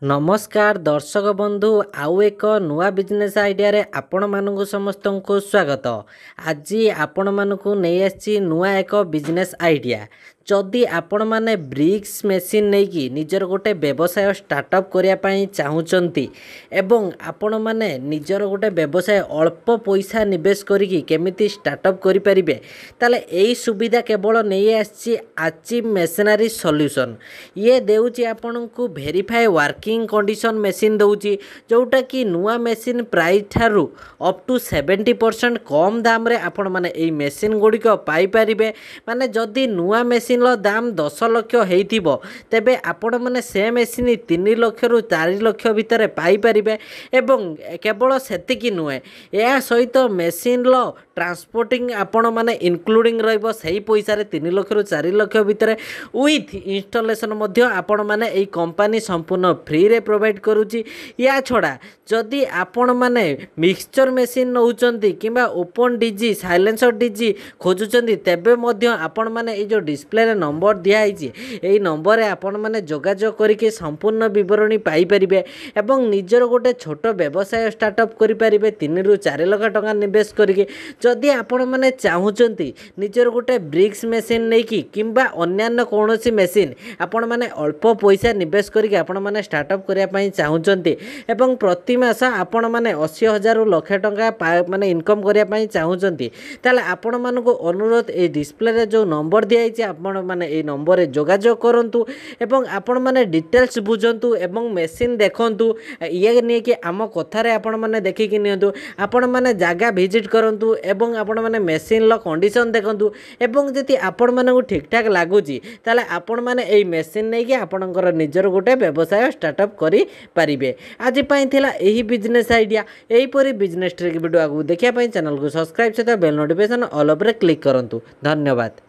नमस्कार दर्शक बंधु आउ एक नुआ बिजनेस आइडिया रे आपण मानकु समस्त को स्वागत। आज आपण मानकु नहीं आछि नुआ एक बिजनेस आइडिया। जदि आपण माने ब्रिक्स मेसीन नहीं कि निजर गोटे व्यवसाय स्टार्टअप करिया पई चाहुचंती एवं आपण माने निजर गोटे व्यवसाय अल्प पैसा निवेश करिकी केमिति स्टार्टअप करि परिबे ताले एई सुविधा केवल नहीं आछि अचीव मशीनरी सॉल्यूशन। ये देउची आपनकु वेरीफाई वर्किंग कंडीशन मेसीन दउची जोटा कि नुआ मेसीन प्राइस ठारू अप टू 70% कम दाम रे आपण माने एई मेसीन गुड़िक पाई परिबे। माने जदि नुआ मेसीन दाम 10 लाख हेइथिबो तेबे आपण माने से मेसीन 3 लाख रु 4 लाख भितर पाई परिबे। एवं केवल सेतिकी नुए या सहित मेसीन लो ट्रांसपोर्टिंग आपण माने इंक्लूडिंग रहइबो सही पैसा रे 3 लाख रु 4 लाख भितर विथ इंस्टॉलेशन मध्य आपण माने एई कंपनी संपूर्ण फ्री रे प्रोवाइड करूची। या छड़ा जदि आपण माने मिक्सचर मेसीन नउचंती किबा ओपन डीजी साइलेंसर डीजी खोजुचंती तेबे मध्य आपण माने ए जो डिस्प्ले रे नंबर दिया आइची एई नंबर रे आपण माने जोगाजोग करिके संपूर्ण विवरणी पाई परिबे एवं निजर गोटे छोट व्यवसाय स्टार्टअप करि परिबे 3 रु 4 लाख टका निवेश करिके। जदि आपण माने चाहुचंती निजर गोटे ब्रिक्स मेसीन नै कि किबा अन्यान्य कोनोसी मेसीन आपण माने अल्प पैसा निवेश करिके आपण माने स्टार्टअप करिया पई चाहुचंती एवं प्रति मास आपण माने 80,000 रु लाख टका माने इनकम करिया पई चाहुचंती ताले आपण मानको अनुरोध ए डिस्प्ले रे जो नंबर दिया आइछि आपण माने ए नंबर रे जोगाजोग करंतु एवं आपण माने डिटेल्स बुझंतु एवं मेसीन देखंतु। ये नहीं कि आम कथारे आपण माने देखि कि नियंतु आपण माने जागा विजिट करंतु एवं आपण माने मेसीन लो कंडीशन देखंतु एवं जति आपण माने ठीक ठाक लागुची ताले आपण माने ए मेसीन नै कि आपणकर निजर गोटे व्यवसाय स्टार्टअप करि परिबे। आज पई थिला एही बिजनेस आइडिया एही परि बिजनेस ट्रिक वीडियो आगु देखिया पई चैनल को सब्सक्राइब से bell notification all over click करंतु। धन्यवाद।